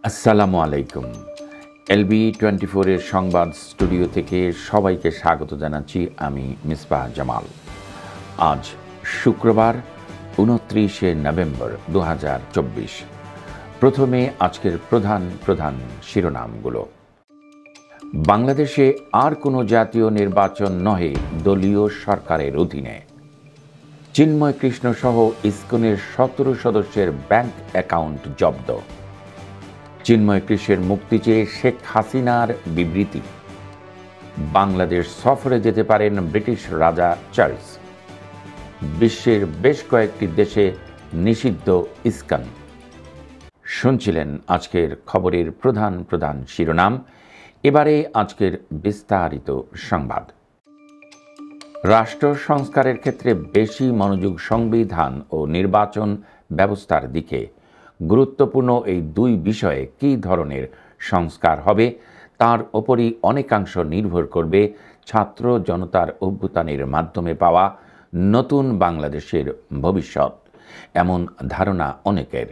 আসসালামু আলাইকুম। LB24 এর সংবাদ স্টুডিও থেকে সবাইকে স্বাগত জানাচ্ছি। আমি মিসবাহ জামাল। আজ শুক্রবার 29শে নভেম্বর 2024। প্রথমে আজকের প্রধান শিরোনামগুলো। বাংলাদেশে আর কোনো জাতীয় নির্বাচন নহে দলীয় সরকারের অধীনে। চিন্ময় কৃষ্ণ সহ ইসকনের 17 সদস্যের ব্যাংক অ্যাকাউন্ট জব্দ। চিন্ময় কৃষ্ণের মুক্তি চেয়ে শেখ হাসিনার বিবৃতি। বাংলাদেশ সফরে যেতে পারেন ব্রিটিশ রাজা চার্লস। বিশ্বের বেশ কয়েকটি দেশে নিষিদ্ধ ইসকন। শুনছিলেন আজকের খবরের প্রধান শিরোনাম। এবারে আজকের বিস্তারিত সংবাদ। রাষ্ট্র সংস্কারের ক্ষেত্রে বেশি মনোযোগ সংবিধান ও নির্বাচন ব্যবস্থার দিকে। গুরুত্বপূর্ণ এই দুই বিষয়ে কী ধরনের সংস্কার হবে তার ওপরই অনেকাংশ নির্ভর করবে ছাত্র জনতার অভ্যুত্থানের মাধ্যমে পাওয়া নতুন বাংলাদেশের ভবিষ্যৎ, এমন ধারণা অনেকের।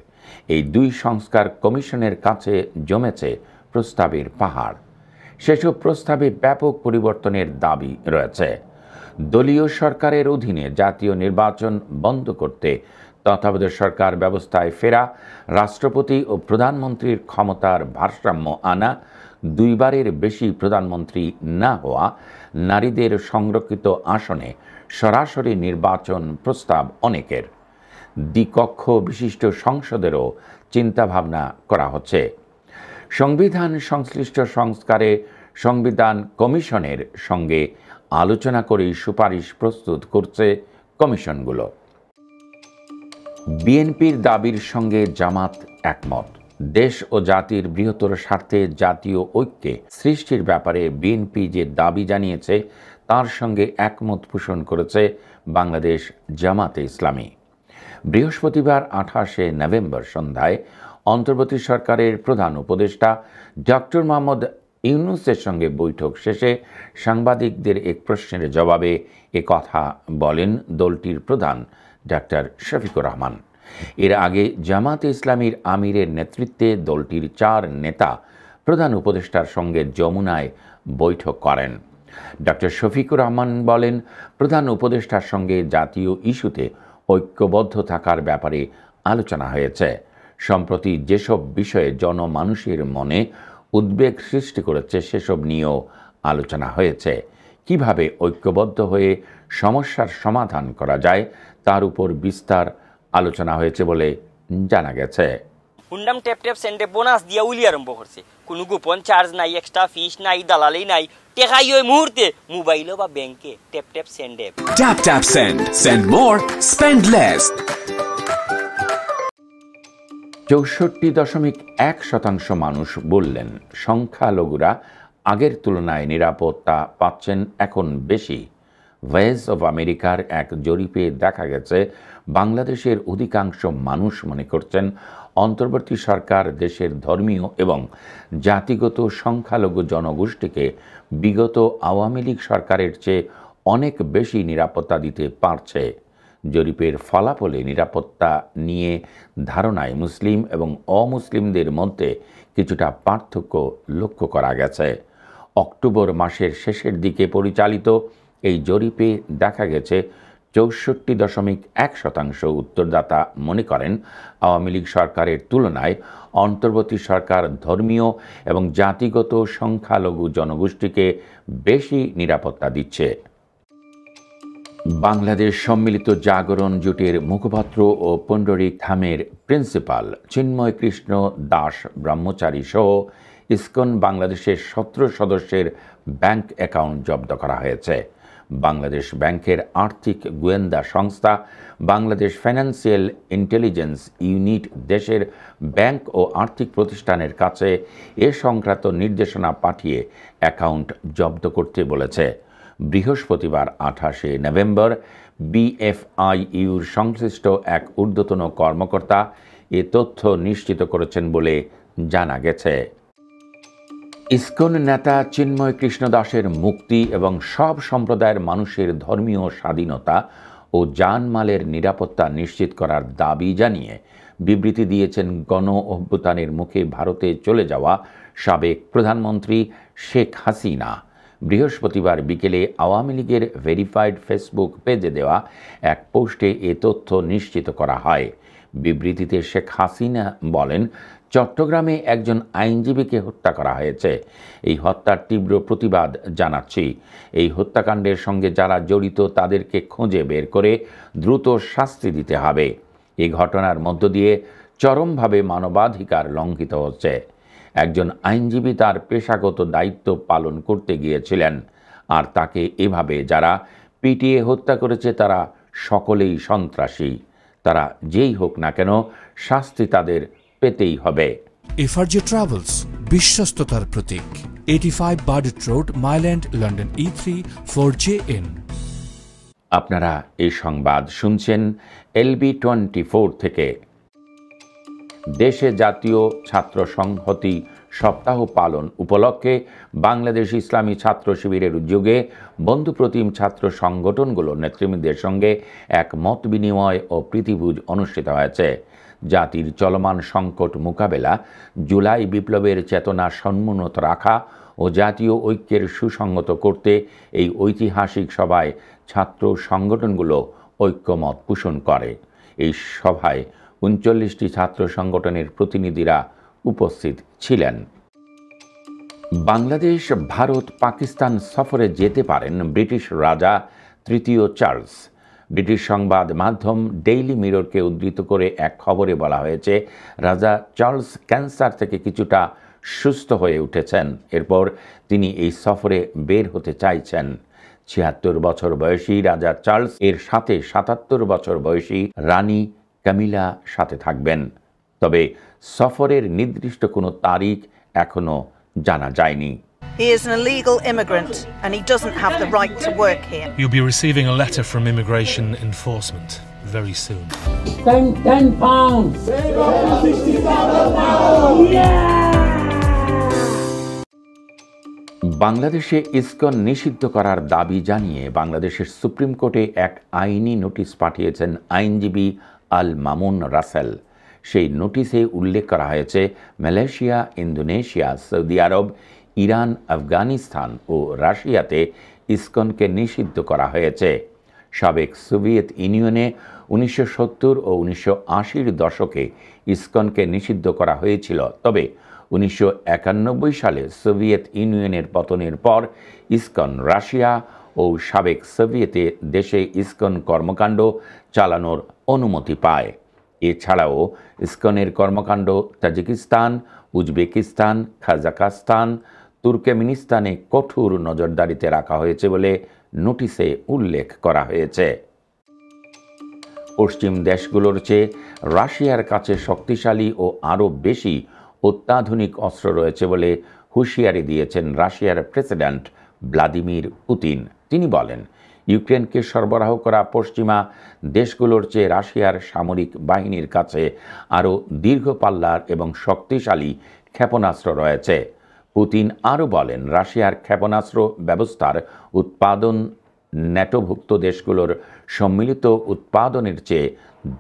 এই দুই সংস্কার কমিশনের কাছে জমেছে প্রস্তাবের পাহাড়। সেসব প্রস্তাবে ব্যাপক পরিবর্তনের দাবি রয়েছে। দলীয় সরকারের অধীনে জাতীয় নির্বাচন বন্ধ করতে, তত্ত্বাবধায়ক সরকার ব্যবস্থায় ফেরা, রাষ্ট্রপতি ও প্রধানমন্ত্রীর ক্ষমতার ভারসাম্য আনা, দুইবারের বেশি প্রধানমন্ত্রী না হওয়া, নারীদের সংরক্ষিত আসনে সরাসরি নির্বাচন প্রস্তাব অনেকের। দ্বিকক্ষ বিশিষ্ট সংসদেরও চিন্তাভাবনা করা হচ্ছে। সংবিধান সংশ্লিষ্ট সংস্কারে সংবিধান কমিশনের সঙ্গে আলোচনা করেই সুপারিশ প্রস্তুত করছে কমিশনগুলো। বিএনপির দাবির সঙ্গে জামাত একমত। দেশ ও জাতির বৃহত্তর স্বার্থে জাতীয় ঐক্যে সৃষ্টির ব্যাপারে বিএনপি যে দাবি জানিয়েছে তার সঙ্গে একমত পোষণ করেছে বাংলাদেশ জামাতে ইসলামী। বৃহস্পতিবার 28শে নভেম্বর সন্ধ্যায় অন্তর্বর্তী সরকারের প্রধান উপদেষ্টা ডক্টর মোহাম্মদ ইউনূসের সঙ্গে বৈঠক শেষে সাংবাদিকদের এক প্রশ্নের জবাবে কথা বলেন দলটির প্রধান ডাক্তার শফিকুর রহমান। এর আগে জামাতে ইসলামীর আমিরের নেতৃত্বে দলটির 4 নেতা প্রধান উপদেষ্টার সঙ্গে যমুনায় বৈঠক করেন। ডাক্তার শফিকুর রহমান বলেন, প্রধান উপদেষ্টার সঙ্গে জাতীয় ইস্যুতে ঐক্যবদ্ধ থাকার ব্যাপারে আলোচনা হয়েছে। সম্প্রতি যেসব বিষয়ে জনমানুষের মনে উদ্বেগ সৃষ্টি করেছে সেসব নিয়েও আলোচনা হয়েছে। কিভাবে ঐক্যবদ্ধ হয়ে সমস্যার সমাধান করা যায় তার উপর বিস্তার আলোচনা হয়েছে বলে জানা গেছে। হুন্ডাম ট্যাপ সেন্ডে বোনাস দিয়া উলি আরম্ভ করছে। কোনো গোপন চার্জ নাই, এক্সট্রা ফিস নাই, দালালি নাই। টেকাই ওই মুহূর্তে মোবাইল বা ব্যাংকে ট্যাপ সেন্ডে। Tap send more, spend less. 64.1% মানুষ বললেন সংখ্যালঘুরা আগের তুলনায় নিরাপত্তা পাচ্ছেন এখন বেশি। ভয়েস অব আমেরিকার এক জরিপে দেখা গেছে বাংলাদেশের অধিকাংশ মানুষ মনে করছেন অন্তর্বর্তী সরকার দেশের ধর্মীয় এবং জাতিগত সংখ্যালঘু জনগোষ্ঠীকে বিগত আওয়ামী লীগ সরকারের চেয়ে অনেক বেশি নিরাপত্তা দিতে পারছে। জরিপের ফলাফলে নিরাপত্তা নিয়ে ধারণায় মুসলিম এবং অমুসলিমদের মধ্যে কিছুটা পার্থক্য লক্ষ্য করা গেছে। অক্টোবর মাসের শেষের দিকে পরিচালিত এই জরিপে দেখা গেছে 64.1% উত্তরদাতা মনে করেন আওয়ামী লীগ সরকারের তুলনায় অন্তর্বর্তী সরকার ধর্মীয় এবং জাতিগত সংখ্যালঘু জনগোষ্ঠীকে বেশি নিরাপত্তা দিচ্ছে। বাংলাদেশ সম্মিলিত জাগরণ জোটের মুখপাত্র ও পুণ্ডরিক ধামের প্রিন্সিপাল চিন্ময় কৃষ্ণ দাস ব্রহ্মচারী সহ ইসকন বাংলাদেশের 17 সদস্যের ব্যাংক অ্যাকাউন্ট জব্দ করা হয়েছে। বাংলাদেশ ব্যাংকের আর্থিক গোয়েন্দা সংস্থা বাংলাদেশ ফাইন্যান্সিয়াল ইন্টেলিজেন্স ইউনিট দেশের ব্যাংক ও আর্থিক প্রতিষ্ঠানের কাছে এ সংক্রান্ত নির্দেশনা পাঠিয়ে অ্যাকাউন্ট জব্দ করতে বলেছে। বৃহস্পতিবার 28শে নভেম্বর বিএফআইইউর সংশ্লিষ্ট এক ঊর্ধ্বতন কর্মকর্তা এ তথ্য নিশ্চিত করেছেন বলে জানা গেছে। ইসকন নেতা চিন্ময় কৃষ্ণ দাসের মুক্তি এবং সব সম্প্রদায়ের মানুষের ধর্মীয় স্বাধীনতা ও জানমালের নিরাপত্তা নিশ্চিত করার দাবি জানিয়ে বিবৃতি দিয়েছেন গণ অভ্যুত্থানের মুখে ভারতে চলে যাওয়া সাবেক প্রধানমন্ত্রী শেখ হাসিনা। বৃহস্পতিবার বিকেলে আওয়ামী লীগের ভেরিফাইড ফেসবুক পেজে দেওয়া এক পোস্টে এ তথ্য নিশ্চিত করা হয়। বিবৃতিতে শেখ হাসিনা বলেন, চট্টগ্রামে একজন আইনজীবীকে হত্যা করা হয়েছে। এই হত্যার তীব্র প্রতিবাদ জানাচ্ছি। এই হত্যাকাণ্ডের সঙ্গে যারা জড়িত তাদেরকে খুঁজে বের করে দ্রুত শাস্তি দিতে হবে। এই ঘটনার মধ্য দিয়ে চরমভাবে মানবাধিকার লঙ্ঘিত হচ্ছে। একজন আইনজীবী তার পেশাগত দায়িত্ব পালন করতে গিয়েছিলেন, আর তাকে এভাবে যারা পিটিয়ে হত্যা করেছে তারা সকলেই সন্ত্রাসী। তারা যেই হোক না কেন শাস্তি তাদের পেতেই হবে। FRJ Travels, বিশ্বস্ততার প্রতীক। 85 Bardet Road, Mile End, London E3 4JN। আপনারা এই সংবাদ শুনছেন LB24 থেকে। দেশে জাতীয় ছাত্র সংহতি সপ্তাহ পালন উপলক্ষে বাংলাদেশ ইসলামী ছাত্র শিবিরের উদ্যোগে বন্ধুপ্রতিম ছাত্র সংগঠনগুলোর নেতৃবৃন্দের সঙ্গে এক মত বিনিময় ও প্রীতিভোজ অনুষ্ঠিত হয়েছে। জাতির চলমান সংকট মোকাবেলা, জুলাই বিপ্লবের চেতনা সমুন্নত রাখা ও জাতীয় ঐক্যের সুসংহত করতে এই ঐতিহাসিক সভায় ছাত্র সংগঠনগুলো ঐক্যমত পোষণ করে। এই সভায় ৩৯টি ছাত্র সংগঠনের প্রতিনিধিরা উপস্থিত ছিলেন। বাংলাদেশ, ভারত, পাকিস্তান সফরে যেতে পারেন ব্রিটিশ রাজা তৃতীয় চার্লস। ব্রিটিশ সংবাদ মাধ্যম ডেইলি মিররকে উদ্ধৃত করে এক খবরে বলা হয়েছে, রাজা চার্লস ক্যান্সার থেকে কিছুটা সুস্থ হয়ে উঠেছেন। এরপর তিনি এই সফরে বের হতে চাইছেন। ৭৬ বছর বয়সী রাজা চার্লস এর সাথে ৭৭ বছর বয়সী রানী ক্যামিলা সাথে থাকবেন। তবে সফরের নির্দিষ্ট কোনো তারিখ এখনো জানা যায়নি। He is an illegal immigrant and he doesn't have the right to work here. You'll be receiving a letter from immigration enforcement very soon. Spend 10 pounds. বাংলাদেশে ইসকন নিষিদ্ধ করার দাবি জানিয়ে বাংলাদেশের সুপ্রিম কোর্টে এক আইনি নোটিশ পাঠিয়েছেন আইনজীবী আল মামুন রাসেল। সেই নোটিশে উল্লেখ করা হয়েছে, মালয়েশিয়া, ইন্দোনেশিয়া, সৌদি আরব, ইরান, আফগানিস্তান ও রাশিয়াতে ইসকনকে নিষিদ্ধ করা হয়েছে। সাবেক সোভিয়েত ইউনিয়নে 1970 ও 1980-র দশকে ইসকনকে নিষিদ্ধ করা হয়েছিল। তবে 1991 সালে সোভিয়েত ইউনিয়নের পতনের পর ইসকন রাশিয়া ও সাবেক সোভিয়েত দেশে ইসকন কর্মকাণ্ড চালানোর অনুমতি পায়। এছাড়াও ইসকনের কর্মকাণ্ড তাজিকিস্তান, উজবেকিস্তান, কাজাখস্তান, তুর্কমেনিস্তানে কঠোর নজরদারিতে রাখা হয়েছে বলে নোটিশে উল্লেখ করা হয়েছে। পশ্চিম দেশগুলোর চেয়ে রাশিয়ার কাছে শক্তিশালী ও আরও বেশি অত্যাধুনিক অস্ত্র রয়েছে বলে হুঁশিয়ারি দিয়েছেন রাশিয়ার প্রেসিডেন্ট ভ্লাদিমির পুতিন। তিনি বলেন, ইউক্রেনকে সরবরাহ করা পশ্চিমা দেশগুলোর চেয়ে রাশিয়ার সামরিক বাহিনীর কাছে আরও দীর্ঘ পাল্লার এবং শক্তিশালী ক্ষেপণাস্ত্র রয়েছে। পুতিন আরও বলেন, রাশিয়ার ক্ষেপণাস্ত্র ব্যবস্থার উৎপাদন ন্যাটোভুক্ত দেশগুলোর সম্মিলিত উৎপাদনের চেয়ে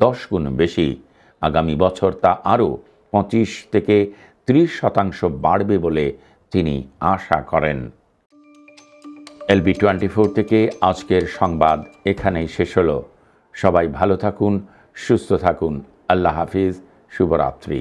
10 গুণ বেশি। আগামী বছর তা আরও 25 থেকে 30% বাড়বে বলে তিনি আশা করেন। LB24 থেকে আজকের সংবাদ এখানেই শেষ হলো। সবাই ভালো থাকুন, সুস্থ থাকুন। আল্লাহ হাফিজ, শুভরাত্রি।